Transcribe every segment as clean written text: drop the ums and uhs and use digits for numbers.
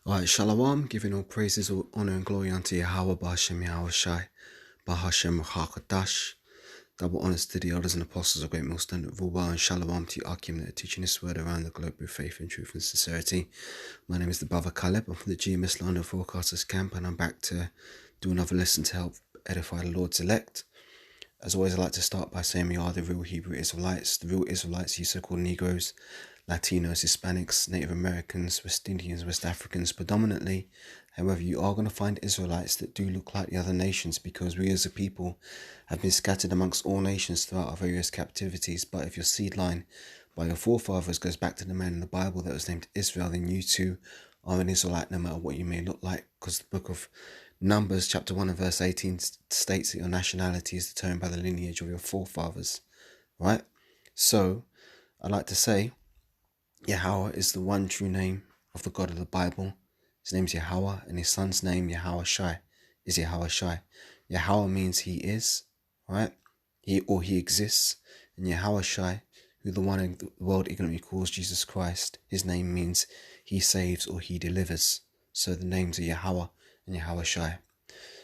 Alright, Shalom, giving all praises, all honor and glory unto Yahawah, Bahashem Yahweh Shai, Bahashem Hakadash. Double honors to the elders and apostles of Great Millstone of Vulba, and Shalom to you, Akim, that are teaching this word around the globe with faith and truth and sincerity. My name is the brother Caleb. I'm from the GMS London Forecasters Camp, and I'm back to do another lesson to help edify the Lord's elect. As always, I like to start by saying we are the real Hebrew Israelites. The real Israelites, you so-called Negroes, Latinos, Hispanics, Native Americans, West Indians, West Africans predominantly. However, you are going to find Israelites that do look like the other nations, because we as a people have been scattered amongst all nations throughout our various captivities. But if your seed line by your forefathers goes back to the man in the Bible that was named Israel, then you too are an Israelite, no matter what you may look like, because the book of Numbers chapter 1 and verse 18 states that your nationality is determined by the lineage of your forefathers, right? So I'd like to say Yahawah is the one true name of the God of the Bible. His name is Yahawah, and his son's name, Yahawah Shai, is Yahawah Shai. Yahawah means he is, right? He exists. And Yahawah Shai, who the one in the world ignorantly calls Jesus Christ, his name means he saves or he delivers. So the names are Yahawah and Yahawah Shai.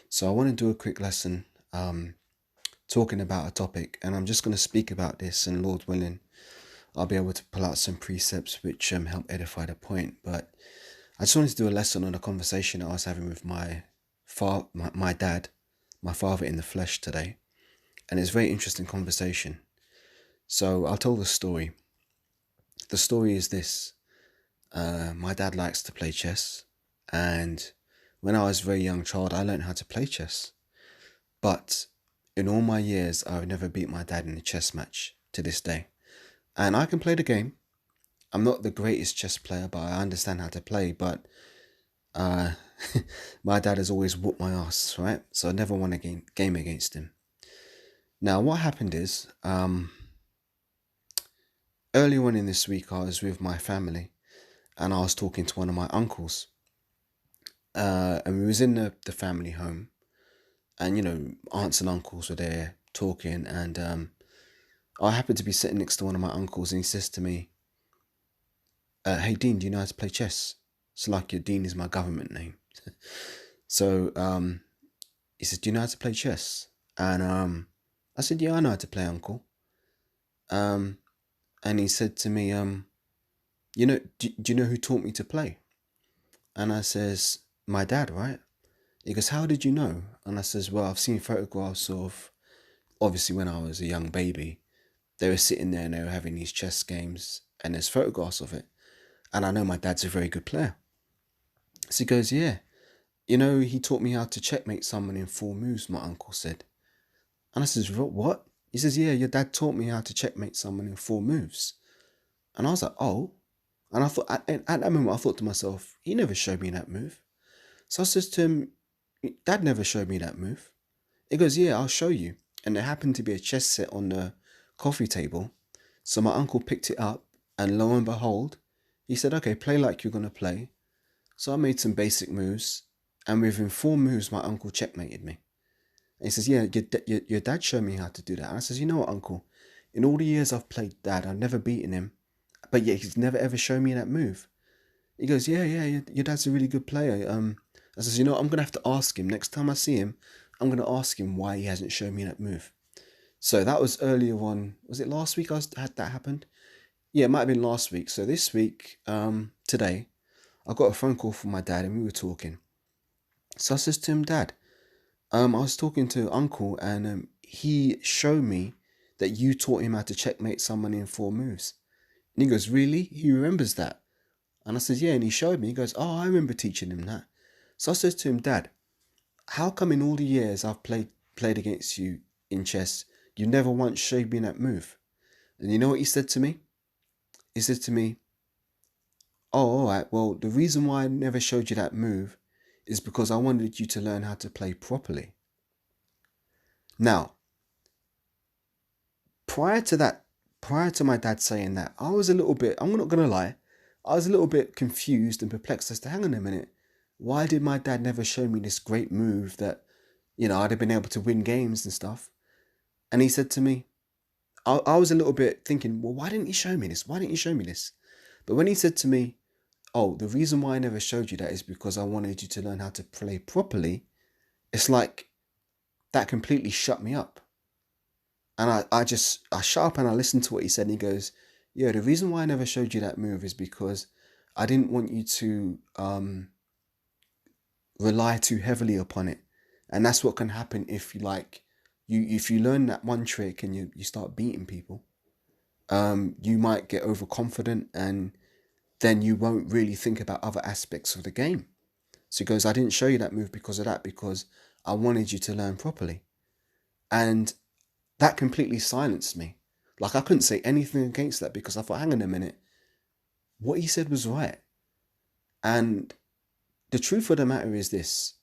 So I want to do a quick lesson talking about a topic, and I'm just going to speak about this, and Lord willing, I'll be able to pull out some precepts which help edify the point. But I just wanted to do a lesson on a conversation I was having with my dad, my father in the flesh today. And it's a very interesting conversation. So I'll tell the story. The story is this. My dad likes to play chess. And when I was a very young child, I learned how to play chess. But in all my years, I've never beat my dad in a chess match to this day. And I can play the game. I'm not the greatest chess player, but I understand how to play. But my dad has always whooped my ass, right? So I never won a game against him. Now, what happened is, earlier on in this week, I was with my family, and I was talking to one of my uncles. And we was in the family home, and, you know, aunts and uncles were there talking, and I happened to be sitting next to one of my uncles, and he says to me, hey, Dean, do you know how to play chess? So like, your Dean is my government name. So he says, do you know how to play chess? And I said, yeah, I know how to play, uncle. And he said to me, you know, do you know who taught me to play? And I says, my dad, right? He goes, how did you know? And I says, well, I've seen photographs of, obviously when I was a young baby, they were sitting there and they were having these chess games, and there's photographs of it. And I know my dad's a very good player. So he goes, yeah, you know, he taught me how to checkmate someone in 4 moves, my uncle said. And I says, what? He says, yeah, your dad taught me how to checkmate someone in 4 moves. And I was like, oh. And I thought, at that moment, I thought to myself, he never showed me that move. So I says to him, Dad never showed me that move. He goes, yeah, I'll show you. And there happened to be a chess set on the coffee table. So my uncle picked it up, and lo and behold, he said, okay, play like you're going to play. So I made some basic moves, and within 4 moves, my uncle checkmated me. And he says, yeah, your dad showed me how to do that. And I says, you know what, uncle? In all the years I've played dad, I've never beaten him, but yet he's never ever shown me that move. He goes, yeah, your dad's a really good player. I says, you know what, I'm going to have to ask him. Next time I see him, I'm going to ask him why he hasn't shown me that move. So that was earlier on. Was it last week had that happened? Yeah, it might have been last week. So this week, today, I got a phone call from my dad, and we were talking. So I says to him, Dad, I was talking to Uncle, and he showed me that you taught him how to checkmate someone in 4 moves. And he goes, really? He remembers that? And I says, yeah, and he showed me. He goes, oh, I remember teaching him that. So I says to him, Dad, how come in all the years I've played against you in chess, you never once showed me that move? And you know what he said to me? He said to me, oh, all right, well, the reason why I never showed you that move is because I wanted you to learn how to play properly. Now, prior to my dad saying that, I was a little bit, I'm not going to lie, I was a little bit confused and perplexed as to, hang on a minute, why did my dad never show me this great move that, you know, I'd have been able to win games and stuff? And he said to me, I was a little bit thinking, well, why didn't he show me this? Why didn't he show me this? But when he said to me, oh, the reason why I never showed you that is because I wanted you to learn how to play properly. It's like that completely shut me up. And I shut up and I listened to what he said. And he goes, yeah, the reason why I never showed you that move is because I didn't want you to rely too heavily upon it. And that's what can happen if you learn that one trick and you start beating people. You might get overconfident and then you won't really think about other aspects of the game. So he goes, I didn't show you that move because of that, because I wanted you to learn properly. And that completely silenced me. Like, I couldn't say anything against that because I thought, hang on a minute, what he said was right. And the truth of the matter is this.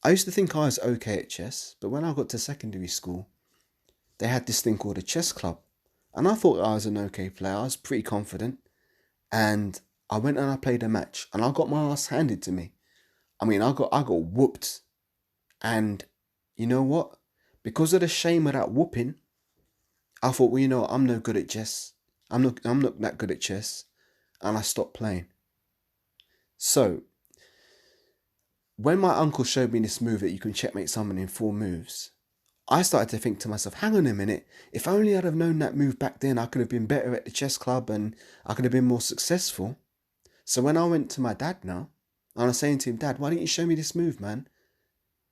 I used to think I was okay at chess, but when I got to secondary school, they had this thing called a chess club. And I thought I was an okay player. I was pretty confident. And I went and I played a match and I got my ass handed to me. I mean, I got whooped. And you know what? Because of the shame of that whooping, I thought, well, you know what? I'm no good at chess. I'm not that good at chess. And I stopped playing. So, when my uncle showed me this move that you can checkmate someone in 4 moves, I started to think to myself, hang on a minute, if only I'd have known that move back then, I could have been better at the chess club and I could have been more successful. So when I went to my dad now, and I was saying to him, Dad, why didn't you show me this move, man?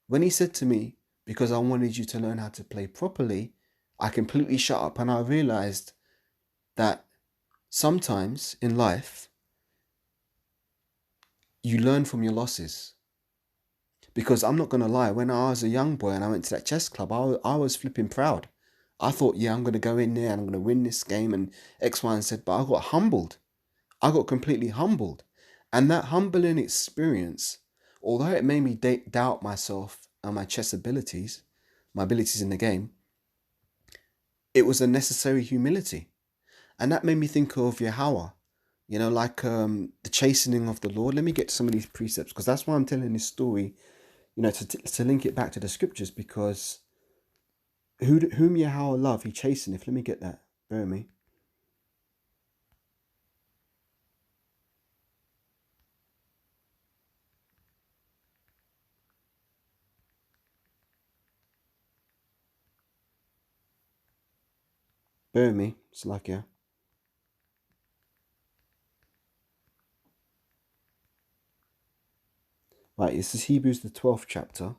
When he said to me, because I wanted you to learn how to play properly, I completely shut up and I realized that sometimes in life, you learn from your losses. Because I'm not going to lie, when I was a young boy and I went to that chess club, I was flipping proud. I thought, yeah, I'm going to go in there and I'm going to win this game and X, Y, and Z. But I got humbled. I got completely humbled. And that humbling experience, although it made me doubt myself and my chess abilities, my abilities in the game, it was a necessary humility. And that made me think of Yahawah, like the chastening of the Lord. Let me get to some of these precepts, because that's why I'm telling this story, to link it back to the scriptures, because whom Yahawah love, he chasteneth. Let me get that. Bear with me. Bear with me. It's like, yeah. Right, this is Hebrews, the 12th chapter.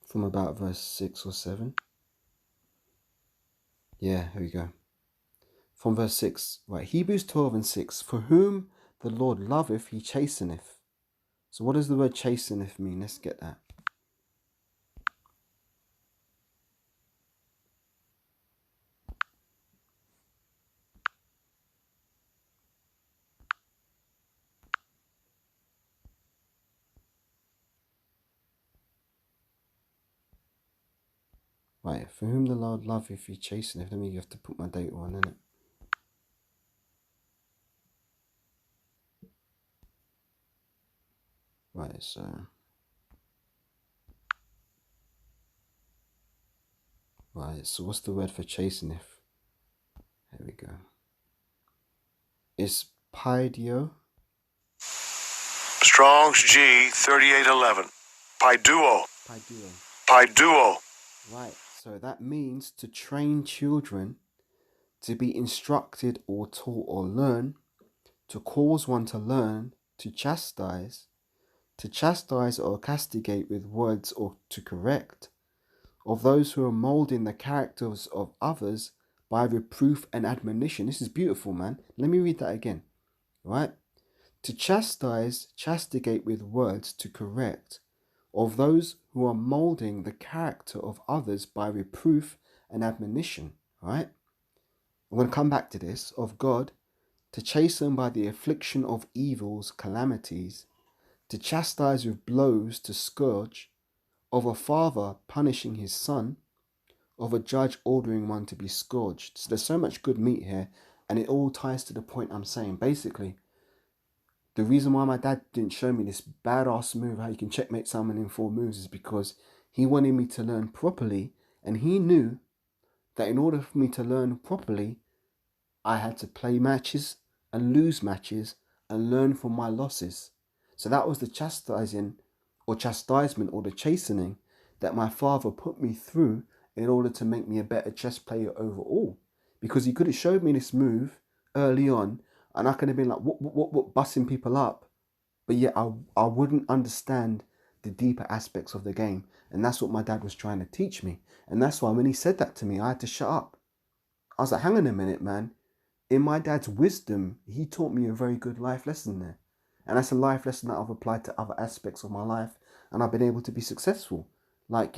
From about verse 6 or 7. Yeah, here we go. From verse 6. Right, Hebrews 12 and 6. For whom the Lord loveth, he chasteneth. So what does the word chasteneth mean? Let's get that. Right, for whom the Lord loveth, he chasteneth. Let me have to put my date on, innit? Right, so... Right, so what's the word for chasteneth? Here we go. It's paidio. Strong's G 3811. Paiduo. Paiduo. Right, so that means to train children, to be instructed or taught or learn, to cause one to learn, to chastise or castigate with words or to correct, of those who are moulding the characters of others by reproof and admonition. This is beautiful, man. Let me read that again, right? To castigate with words to correct, of those who are moulding the character of others by reproof and admonition, right? I'm going to come back to this. Of God, to chasten by the affliction of evils, calamities, to chastise with blows, to scourge, of a father punishing his son, of a judge ordering one to be scourged. So there's so much good meat here, and it all ties to the point I'm saying. Basically, the reason why my dad didn't show me this badass move, how you can checkmate someone in 4 moves, is because he wanted me to learn properly, and he knew that in order for me to learn properly, I had to play matches and lose matches and learn from my losses. So that was the chastising or chastisement or the chastening that my father put me through in order to make me a better chess player overall. Because he could have showed me this move early on and I could have been like, what, bussing people up. But yet I wouldn't understand the deeper aspects of the game. And that's what my dad was trying to teach me. And that's why when he said that to me, I had to shut up. I was like, hang on a minute, man. In my dad's wisdom, he taught me a very good life lesson there. And that's a life lesson that I've applied to other aspects of my life. And I've been able to be successful. Like,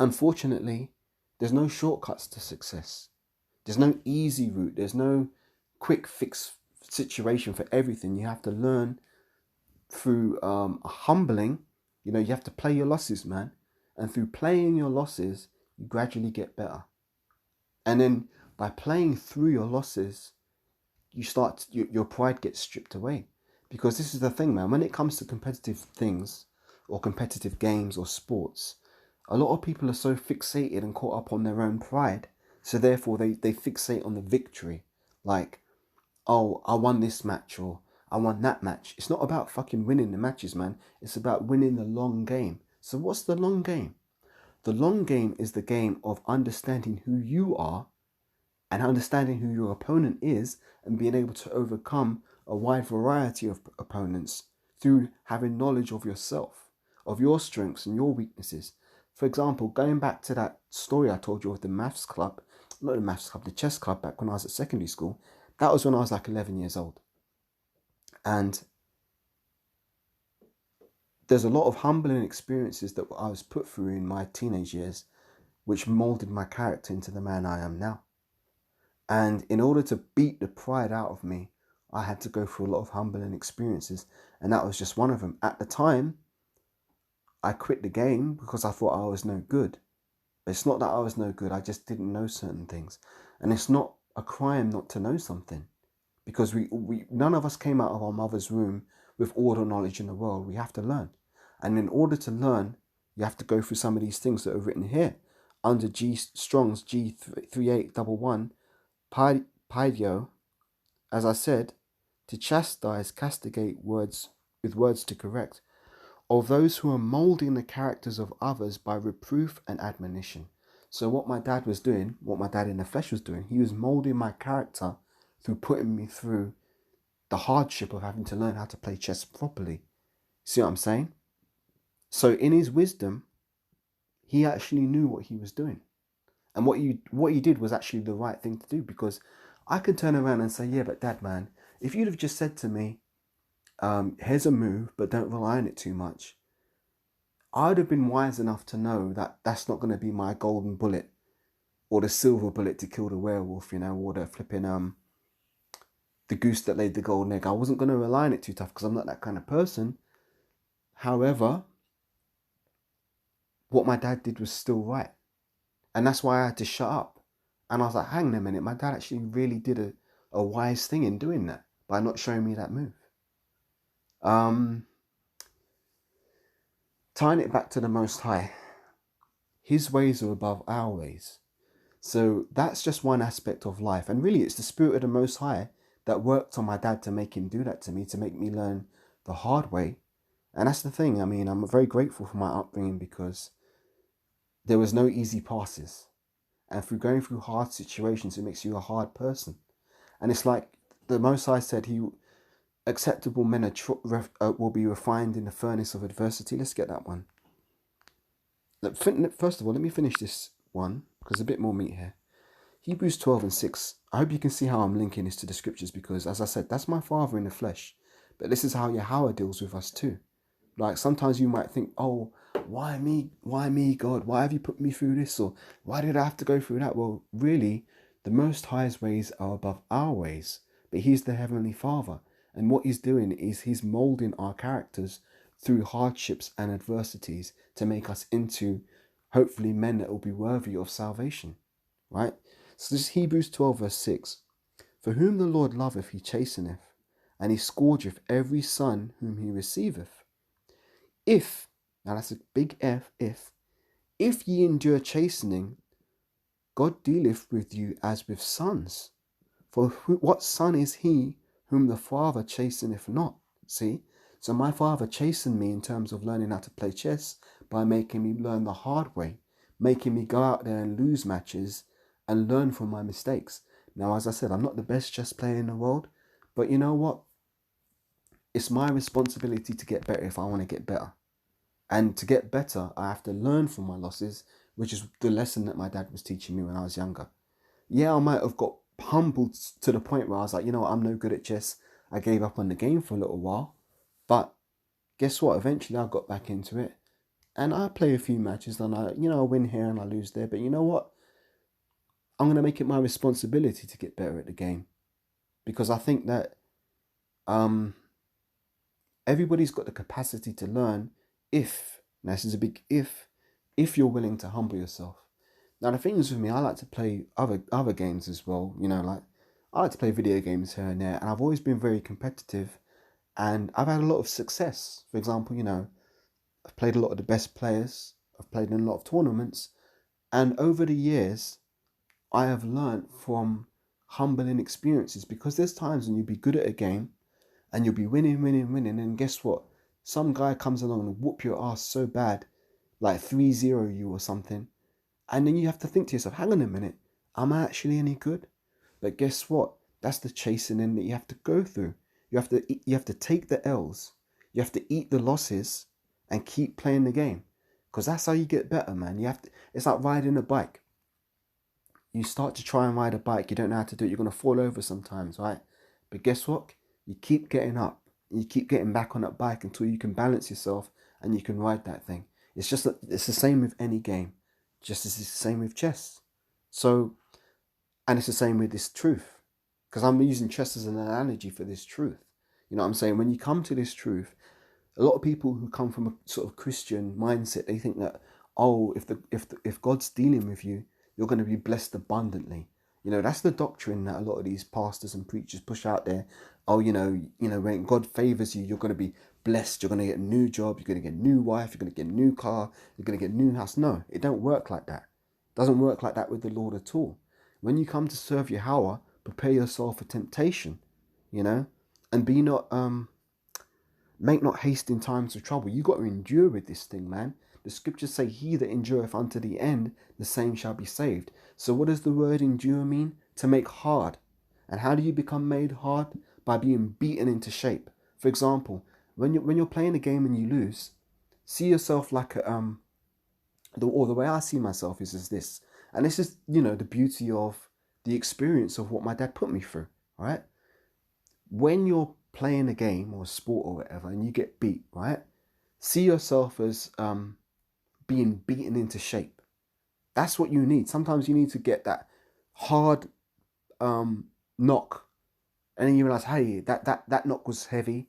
unfortunately, there's no shortcuts to success. There's no easy route. There's no quick fix situation for everything. You have to learn through humbling. You have to play your losses, man. And through playing your losses, you gradually get better. And then by playing through your losses, your pride gets stripped away. Because this is the thing, man. When it comes to competitive things or competitive games or sports, a lot of people are so fixated and caught up on their own pride. So therefore, they fixate on the victory. Like, oh, I won this match or I won that match. It's not about fucking winning the matches, man. It's about winning the long game. So what's the long game? The long game is the game of understanding who you are and understanding who your opponent is and being able to overcome a wide variety of opponents through having knowledge of yourself, of your strengths and your weaknesses. For example, going back to that story I told you of the the chess club back when I was at secondary school, that was when I was like 11 years old. And there's a lot of humbling experiences that I was put through in my teenage years, which molded my character into the man I am now. And in order to beat the pride out of me, I had to go through a lot of humbling experiences. And that was just one of them. At the time, I quit the game because I thought I was no good. But it's not that I was no good. I just didn't know certain things. And it's not a crime not to know something. Because we none of us came out of our mother's womb with all the knowledge in the world. We have to learn. And in order to learn, you have to go through some of these things that are written here. Under Strong's G3811, Paidio, as I said, to chastise, castigate words with words to correct, of those who are moulding the characters of others by reproof and admonition. So what my dad was doing, what my dad in the flesh was doing, he was moulding my character through putting me through the hardship of having to learn how to play chess properly. See what I'm saying? So in his wisdom, he actually knew what he was doing. And what he did was actually the right thing to do, because I could turn around and say, yeah, but dad, man, if you'd have just said to me, here's a move, but don't rely on it too much, I'd have been wise enough to know that that's not going to be my golden bullet or the silver bullet to kill the werewolf, or the flipping, the goose that laid the golden egg. I wasn't going to rely on it too tough because I'm not that kind of person. However, what my dad did was still right. And that's why I had to shut up. And I was like, hang on a minute, my dad actually really did a wise thing in doing that by not showing me that move. Tying it back to the Most High, his ways are above our ways. So that's just one aspect of life. And really, it's the spirit of the Most High that worked on my dad to make him do that to me, to make me learn the hard way. And that's the thing. I mean, I'm very grateful for my upbringing because there was no easy passes. And through going through hard situations, it makes you a hard person. And it's like the Most High said, acceptable men will be refined in the furnace of adversity. Let's get that one. First of all, let me finish this one because there's a bit more meat here. Hebrews 12:6. I hope you can see how I'm linking this to the scriptures because, as I said, that's my father in the flesh. But this is how Yahawah deals with us too. Like sometimes you might think, oh, why me? Why me, God? Why have you put me through this? Or why did I have to go through that? Well, really, the Most High's ways are above our ways. But he's the Heavenly Father. And what he's doing is he's molding our characters through hardships and adversities to make us into, hopefully, men that will be worthy of salvation. Right? So this is Hebrews 12:6. For whom the Lord loveth, he chasteneth, and he scourgeth every son whom he receiveth. If, now that's a big if ye endure chastening, God dealeth with you as with sons. For what son is he whom the Father chasteneth not? See? So my Father chastened me in terms of learning how to play chess by making me learn the hard way, making me go out there and lose matches and learn from my mistakes. Now, as I said, I'm not the best chess player in the world, but you know what? It's my responsibility to get better if I want to get better. And to get better, I have to learn from my losses, which is the lesson that my dad was teaching me when I was younger. Yeah, I might have got humbled to the point where I was like, you know what, I'm no good at chess. I gave up on the game for a little while. But guess what? Eventually I got back into it. And I play a few matches and I win here and I lose there. But you know what? I'm going to make it my responsibility to get better at the game. Because I think that um, everybody's got the capacity to learn now this is a big if you're willing to humble yourself. Now the thing is with me, I like to play other games as well. Like I like to play video games here and there, and I've always been very competitive, and I've had a lot of success. For example, I've played a lot of the best players. I've played in a lot of tournaments, and over the years, I have learned from humbling experiences because there's times when you'll be good at a game, and you'll be winning, and guess what? Some guy comes along and whoop your ass so bad, like 3-0 you or something. And then you have to think to yourself, hang on a minute, am I actually any good? But guess what? That's the chastening that you have to go through. You have to take the L's. You have to eat the losses and keep playing the game. Because that's how you get better, man. It's like riding a bike. You start to try and ride a bike, you don't know how to do it, you're gonna fall over sometimes, right? But guess what? You keep getting up. You keep getting back on that bike until you can balance yourself and you can ride that thing. It's the same with any game, just as it's the same with chess. So, and it's the same with this truth, because I'm using chess as an analogy for this truth. You know what I'm saying? When you come to this truth, a lot of people who come from a sort of Christian mindset, they think that, oh, if God's dealing with you, you're going to be blessed abundantly. That's the doctrine that a lot of these pastors and preachers push out there. Oh, when God favors you, you're going to be blessed. You're going to get a new job. You're going to get a new wife. You're going to get a new car. You're going to get a new house. No, it don't work like that. It doesn't work like that with the Lord at all. When you come to serve Yahawah, prepare yourself for temptation, and be not make not haste in times of trouble. You got to endure with this thing, man. The scriptures say, he that endureth unto the end, the same shall be saved. So what does the word endure mean? To make hard. And how do you become made hard? By being beaten into shape. For example, when you're playing a game and you lose, see yourself like the way I see myself is this. And this is, the beauty of the experience of what my dad put me through, right? When you're playing a game or a sport or whatever and you get beat, right? See yourself as being beaten into shape. That's what you need. Sometimes you need to get that hard knock, and then you realize, hey, that knock was heavy.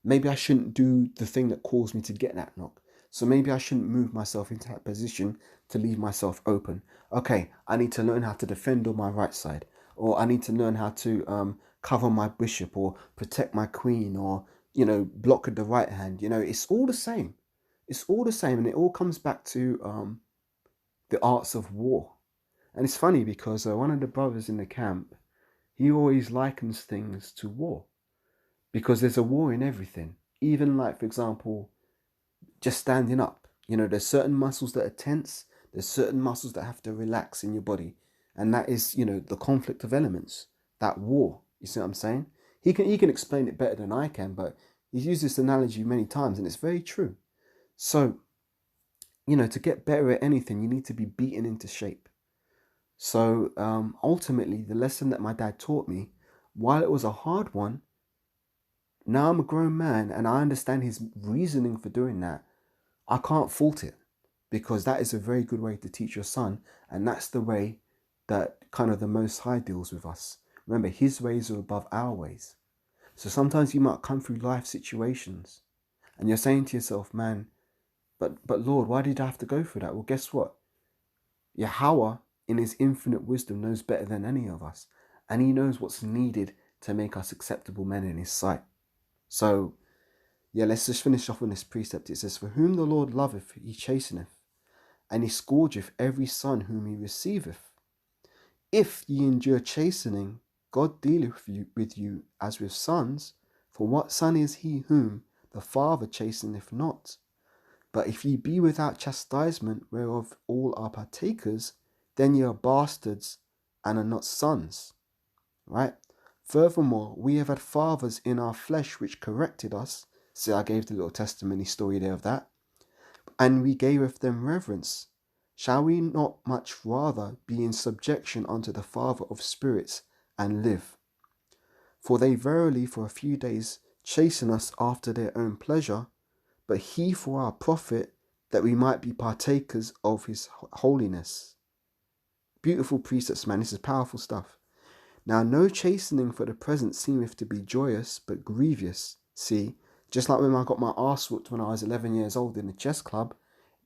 Maybe I shouldn't do the thing that caused me to get that knock. So maybe I shouldn't move myself into that position to leave myself open. Okay, I need to learn how to defend on my right side, or I need to learn how to cover my bishop, or protect my queen, or block with the right hand. It's all the same. It's all the same, and it all comes back to the arts of war. And it's funny because one of the brothers in the camp, he always likens things to war, because there's a war in everything. Even like, for example, just standing up. There's certain muscles that are tense. There's certain muscles that have to relax in your body, and that is, the conflict of elements. That war. You see what I'm saying? He can explain it better than I can, but he's used this analogy many times, and it's very true. So, to get better at anything, you need to be beaten into shape. So ultimately, the lesson that my dad taught me, while it was a hard one, now I'm a grown man and I understand his reasoning for doing that. I can't fault it, because that is a very good way to teach your son, and that's the way that kind of the Most High deals with us. Remember, his ways are above our ways. So sometimes you might come through life situations and you're saying to yourself, man, but Lord, why did I have to go through that? Well, guess what? Yahawah, in his infinite wisdom, knows better than any of us. And he knows what's needed to make us acceptable men in his sight. So, yeah, let's just finish off on this precept. It says, for whom the Lord loveth, he chasteneth, and he scourgeth every son whom he receiveth. If ye endure chastening, God dealeth with you as with sons. For what son is he whom the Father chasteneth not? But if ye be without chastisement, whereof all are partakers, then ye are bastards and are not sons. Right? Furthermore, we have had fathers in our flesh which corrected us. See, I gave the little testimony story there of that. And we gaveth them reverence. Shall we not much rather be in subjection unto the Father of spirits and live? For they verily for a few days chasten us after their own pleasure, but he for our profit, that we might be partakers of his holiness. Beautiful precepts, man. This is powerful stuff. Now, no chastening for the present seemeth to be joyous, but grievous. See, just like when I got my arse whooped when I was 11 years old in the chess club,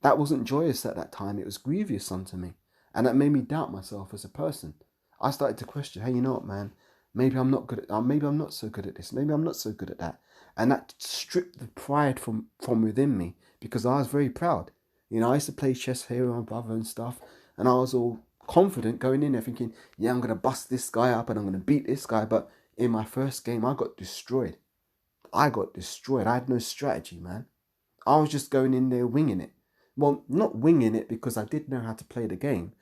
that wasn't joyous at that time. It was grievous unto me. And that made me doubt myself as a person. I started to question, hey, you know what, man? Maybe I'm not good at, maybe I'm not so good at this. Maybe I'm not so good at that. And that stripped the pride from within me, because I was very proud. You know, I used to play chess here with my brother and stuff, and I was all confident going in there thinking, yeah, I'm going to bust this guy up and I'm going to beat this guy. But in my first game, I got destroyed. I had no strategy, man. I was just going in there winging it. Well, not winging it because I did know how to play the game,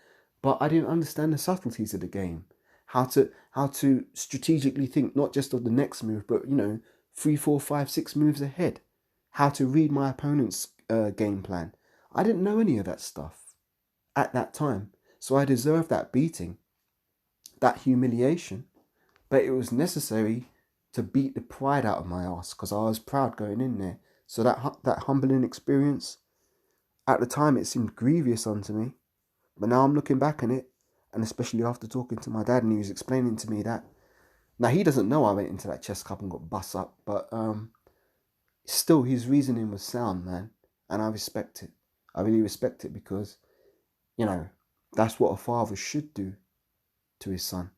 but I didn't understand the subtleties of the game. How to strategically think, not just of the next move, but, you know, 3, 4, 5, 6 moves ahead. How to read my opponent's game plan. I didn't know any of that stuff at that time. So I deserved that beating, that humiliation. But it was necessary to beat the pride out of my ass, because I was proud going in there. So that humbling experience, at the time it seemed grievous unto me. But now I'm looking back on it, and especially after talking to my dad, and he was explaining to me that, now he doesn't know I went into that chess club and got bust up, but still his reasoning was sound, man. And I respect it. I really respect it, because, you know, that's what a father should do to his son.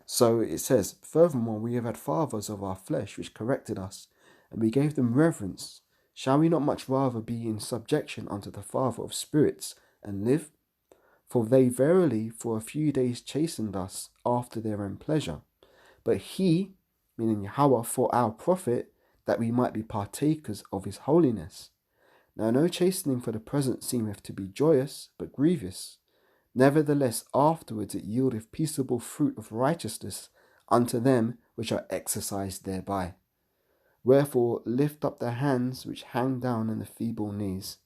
So it says, furthermore, we have had fathers of our flesh which corrected us, and we gave them reverence. Shall we not much rather be in subjection unto the Father of spirits and live? For they verily for a few days chastened us after their own pleasure. But he, meaning Yahawah, for our profit, that we might be partakers of his holiness. Now no chastening for the present seemeth to be joyous, but grievous. Nevertheless afterwards it yieldeth peaceable fruit of righteousness unto them which are exercised thereby. Wherefore lift up the hands which hang down and the feeble knees,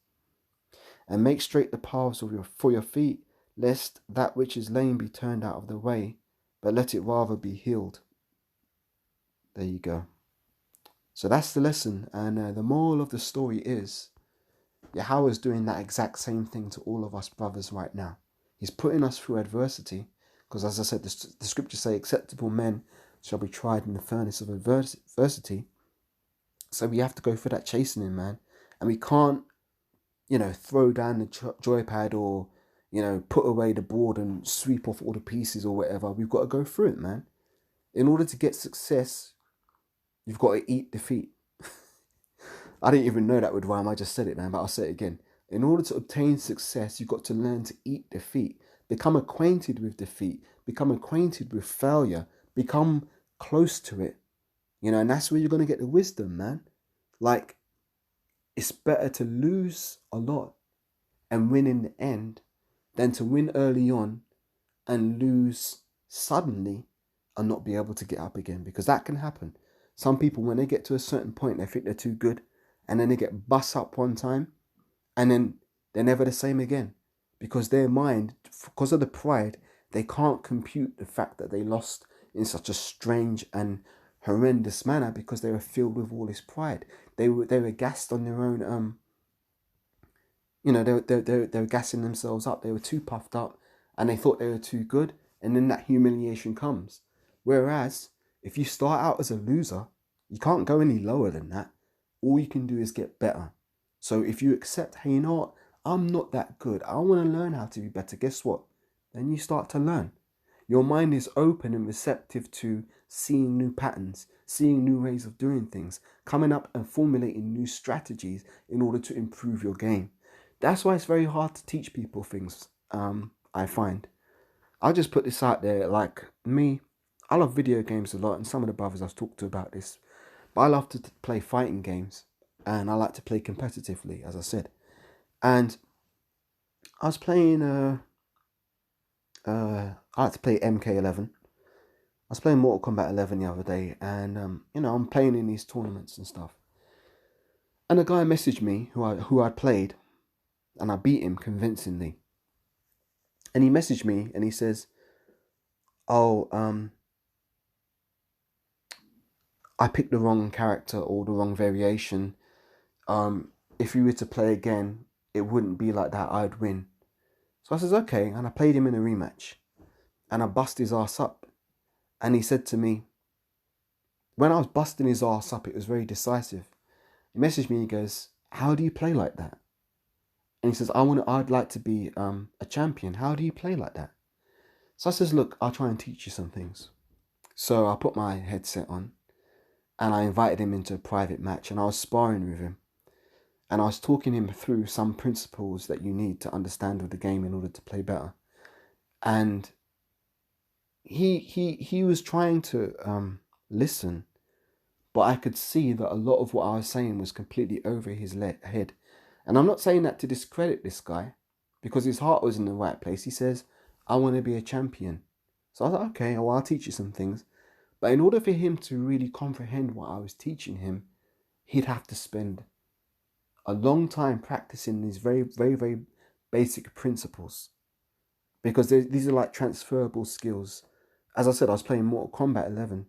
and make straight the paths for your feet, lest that which is lame be turned out of the way, but let it rather be healed. There you go. So that's the lesson, and the moral of the story is, Yahawah is doing that exact same thing to all of us brothers right now. He's putting us through adversity, because as I said, the scriptures say acceptable men shall be tried in the furnace of adversity. So we have to go through that chastening, man. And we can't, you know, throw down the joypad, or, you know, put away the board and sweep off all the pieces or whatever. We've got to go through it, man. In order to get success, you've got to eat defeat. I didn't even know that would rhyme. I just said it, man, but I'll say it again. In order to obtain success, you've got to learn to eat defeat. Become acquainted with defeat. Become acquainted with failure. Become close to it. You know, and that's where you're going to get the wisdom, man. Like, it's better to lose a lot and win in the end than to win early on and lose suddenly and not be able to get up again, because that can happen. Some people, when they get to a certain point, they think they're too good, and then they get bust up one time, and then they're never the same again, because their mind, because of the pride, they can't compute the fact that they lost in such a strange and horrendous manner, because they were filled with all this pride. They were gassed on their own. You know, they were gassing themselves up. They were too puffed up, and they thought they were too good, and then that humiliation comes. Whereas if you start out as a loser, you can't go any lower than that. All you can do is get better. So if you accept, hey, you know what? I'm not that good. I want to learn how to be better. Guess what? Then you start to learn. Your mind is open and receptive to seeing new patterns, seeing new ways of doing things, coming up and formulating new strategies in order to improve your game. That's why it's very hard to teach people things, I find. I'll just put this out there. Like me, I love video games a lot, and some of the brothers I've talked to about this. But I love to play fighting games, and I like to play competitively, as I said. And I was playing. I like to play MK11. I was playing Mortal Kombat 11 the other day, and I'm playing in these tournaments and stuff. And a guy messaged me who I played, and I beat him convincingly. And he messaged me, and he says, "Oh, I picked the wrong character or the wrong variation. If you were to play again, it wouldn't be like that. I'd win." So I says, "Okay," and I played him in a rematch, and I bust his ass up. And he said to me, when I was busting his ass up, it was very decisive. He messaged me. He goes, "How do you play like that?" And he says, I'd like to be a champion. How do you play like that?" So I says, "Look, I'll try and teach you some things." So I put my headset on, and I invited him into a private match, and I was sparring with him. And I was talking him through some principles that you need to understand with the game in order to play better. And he was trying to listen, but I could see that a lot of what I was saying was completely over his head. And I'm not saying that to discredit this guy, because his heart was in the right place. He says, "I want to be a champion." So I was like, "Okay, well, I'll teach you some things." But in order for him to really comprehend what I was teaching him, he'd have to spend a long time practicing these very, very, very basic principles, because these are like transferable skills. As I said, I was playing Mortal Kombat 11,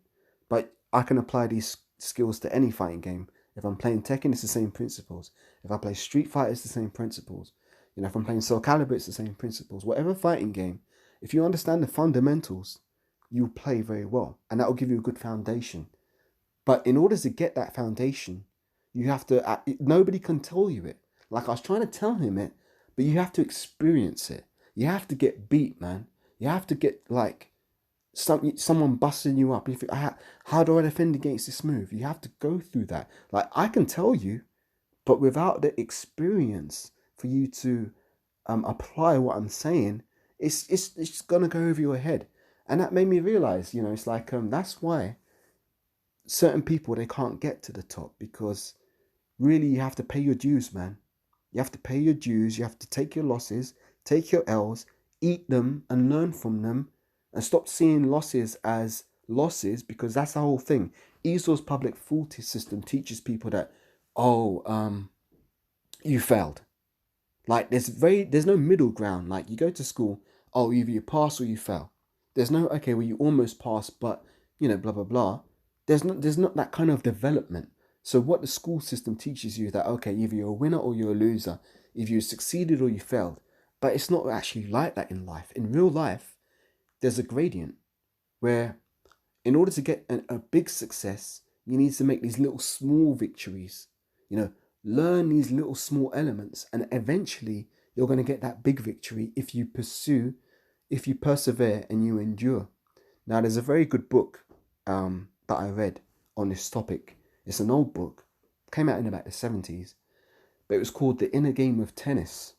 but I can apply these skills to any fighting game. If I'm playing Tekken, it's the same principles. If I play Street Fighter, it's the same principles. If I'm playing Soul Calibur, it's the same principles. Whatever fighting game, if you understand the fundamentals, you'll play very well, and that will give you a good foundation. But in order to get that foundation, you have to. Nobody can tell you it. Like, I was trying to tell him it, but you have to experience it. You have to get beat, man. You have to get like someone busting you up. You think, how do I defend against this move? You have to go through that. Like, I can tell you, but without the experience for you to apply what I'm saying, it's just gonna go over your head. And that made me realize, it's like that's why certain people, they can't get to the top, because really you have to pay your dues, man. You have to pay your dues. You have to take your losses, take your L's, eat them and learn from them, and stop seeing losses as losses, because that's the whole thing. Esau's public faulty system teaches people that, you failed. Like, there's no middle ground. Like, you go to school, either you pass or you fail. There's no, okay, well, you almost passed, but blah blah blah. There's not that kind of development. So what the school system teaches you is that, okay, either you're a winner or you're a loser, if you succeeded or you failed. But it's not actually like that in life. In real life, there's a gradient where, in order to get a big success, you need to make these little small victories. Learn these little small elements, and eventually you're going to get that big victory if you persevere and you endure. Now, there's a very good book that I read on this topic. It's an old book, came out in about the 70s, but it was called The Inner Game of Tennis.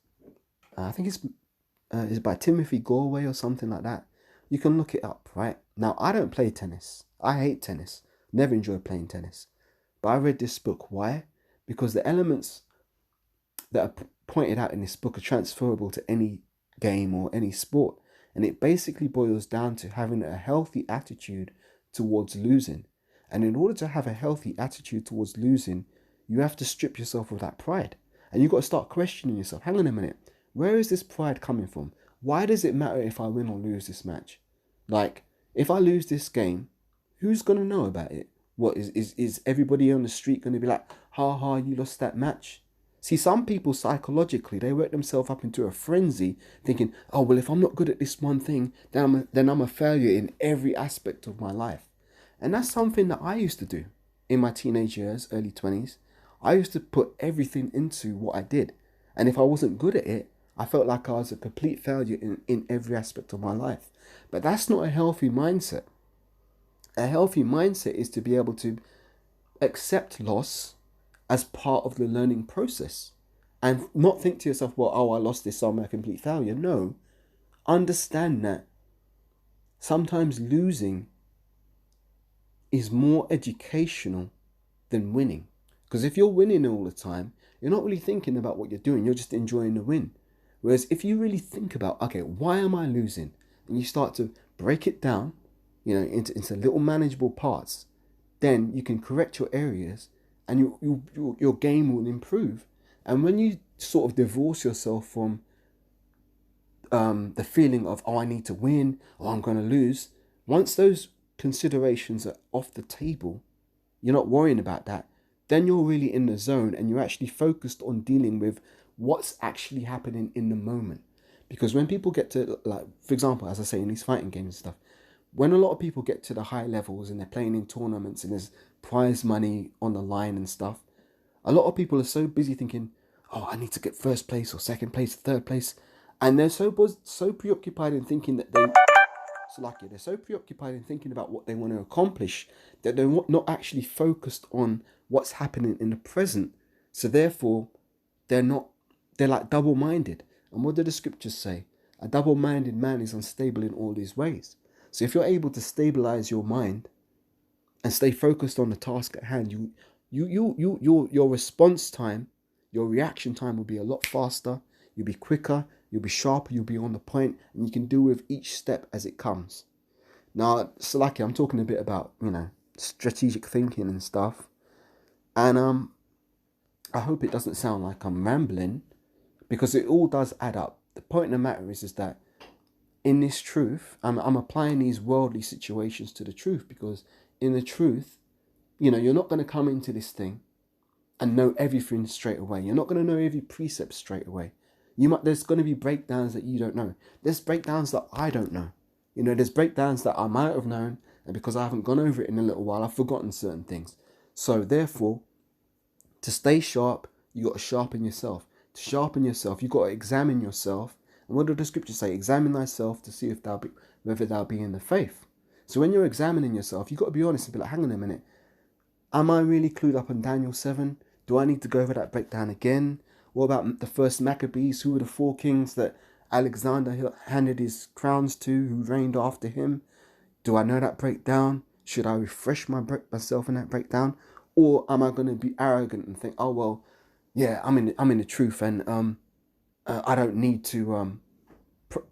I think it's by Timothy Galway or something like that. You can look it up, right? Now, I don't play tennis. I hate tennis. Never enjoyed playing tennis. But I read this book. Why? Because the elements that are pointed out in this book are transferable to any game or any sport. And it basically boils down to having a healthy attitude towards losing. And in order to have a healthy attitude towards losing, you have to strip yourself of that pride. And you've got to start questioning yourself. Hang on a minute. Where is this pride coming from? Why does it matter if I win or lose this match? Like, if I lose this game, who's going to know about it? What, is everybody on the street going to be like, ha ha, you lost that match? See, some people psychologically, they work themselves up into a frenzy thinking, oh, well, if I'm not good at this one thing, then I'm a failure in every aspect of my life. And that's something that I used to do in my teenage years, early 20s. I used to put everything into what I did. And if I wasn't good at it, I felt like I was a complete failure in every aspect of my life. But that's not a healthy mindset. A healthy mindset is to be able to accept loss as part of the learning process, and not think to yourself, well, I lost this, so I'm a complete failure. No, understand that sometimes losing is more educational than winning. Because if you're winning all the time, you're not really thinking about what you're doing, you're just enjoying the win. Whereas if you really think about, okay, why am I losing? And you start to break it down, into little manageable parts, then you can correct your areas and your game will improve. And when you sort of divorce yourself from the feeling of, oh, I need to win, or I'm going to lose, once those considerations are off the table, you're not worrying about that, then you're really in the zone and you're actually focused on dealing with what's actually happening in the moment. Because when people get to, like, for example, as I say, in these fighting games and stuff, when a lot of people get to the high levels and they're playing in tournaments and there's prize money on the line and stuff, a lot of people are so busy thinking, oh, I need to get first place or second place, third place. And they're so preoccupied in thinking that they're so preoccupied in thinking about what they want to accomplish that they're not actually focused on what's happening in the present. So therefore, they're like double-minded. And what do the scriptures say? A double-minded man is unstable in all his ways. So if you're able to stabilize your mind and stay focused on the task at hand, your response time, your reaction time will be a lot faster. You'll be quicker, you'll be sharper, you'll be on the point, and you can deal with each step as it comes. Now, Salaki, I'm talking a bit about, strategic thinking and stuff. And I hope it doesn't sound like I'm rambling, because it all does add up. The point of the matter is that in this truth, I'm applying these worldly situations to the truth, because in the truth, you're not going to come into this thing and know everything straight away. You're not going to know every precept straight away. There's going to be breakdowns that you don't know. There's breakdowns that I don't know. There's breakdowns that I might have known, and because I haven't gone over it in a little while, I've forgotten certain things. So therefore, to stay sharp, you got to sharpen yourself. To sharpen yourself, you got to examine yourself. And what do the scriptures say? Examine thyself to see whether thou be in the faith. So when you're examining yourself, you got to be honest and be like, hang on a minute. Am I really clued up on Daniel 7? Do I need to go over that breakdown again? What about the first Maccabees? Who were the 4 kings that Alexander handed his crowns to, who reigned after him? Do I know that breakdown? Should I refresh myself in that breakdown? Or am I going to be arrogant and think, oh, well, yeah, I'm in the truth, and I don't need to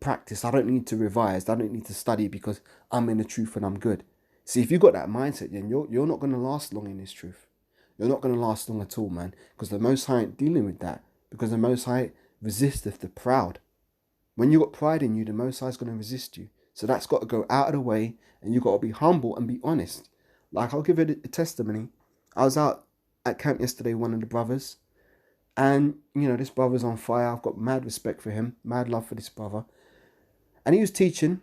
practice. I don't need to revise. I don't need to study because I'm in the truth and I'm good. See, if you've got that mindset, then you're not going to last long in this truth. You're not going to last long at all, man, because the Most High ain't dealing with that, because the Most High resisteth the proud. When you got pride in you, the Most High is going to resist you. So that's got to go out of the way, and you got to be humble and be honest. Like, I'll give it a testimony. I was out at camp yesterday, one of the brothers, and this brother's on fire. I've got mad respect for him, mad love for this brother. And he was teaching,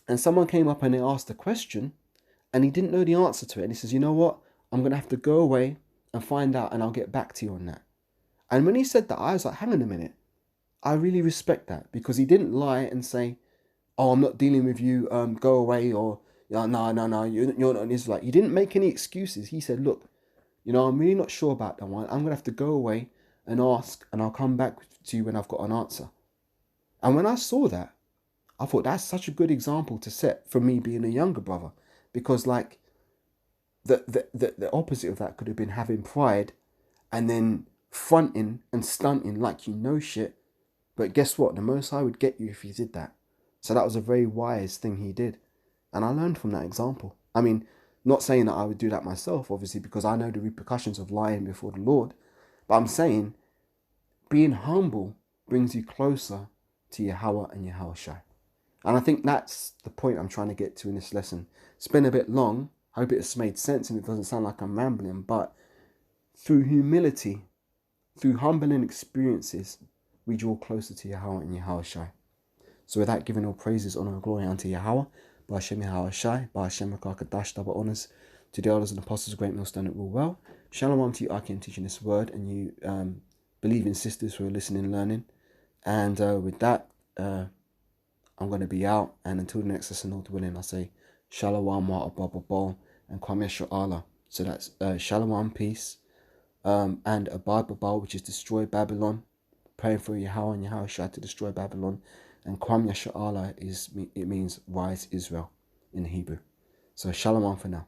and someone came up and they asked a question, and he didn't know the answer to it. And he says, you know what? I'm going to have to go away and find out, and I'll get back to you on that. And when he said that, I was like, hang on a minute. I really respect that, because he didn't lie and say, oh, I'm not dealing with you, go away, or no, you're not an Israelite. He didn't make any excuses. He said, look, I'm really not sure about that one. I'm going to have to go away and ask, and I'll come back to you when I've got an answer. And when I saw that, I thought that's such a good example to set for me being a younger brother, because like the opposite of that could have been having pride and then fronting and stunting like shit. But guess what? The Most High would get you if you did that. So that was a very wise thing he did. And I learned from that example. I mean, not saying that I would do that myself, obviously, because I know the repercussions of lying before the Lord. But I'm saying being humble brings you closer to Yahawah and Yahawashi. And I think that's the point I'm trying to get to in this lesson. It's been a bit long. I hope it's made sense and it doesn't sound like I'm rambling. But through humility, through humbling experiences, we draw closer to Yahawah and Yahawashi. So with that, giving all praises, honor, and glory unto Yahawah, Ba'ashem Yahawashi, Ba'ashem Rakakadash, double honors to the elders and apostles of Great Millstone that rule well. Shalom to you, Aki, and teaching this word, and you believing sisters who are listening and learning. And with that, I'm going to be out, and until the next lesson, Lord willing, I say Shalom Ma'abababal and Kwame Sha'ala. So that's Shalom, peace, and Abad Babal, which is destroy Babylon. Praying for Yahawah and Yahawashi to destroy Babylon. And Kwam Yasha'Allah it means rise Israel in Hebrew. So shalom for now.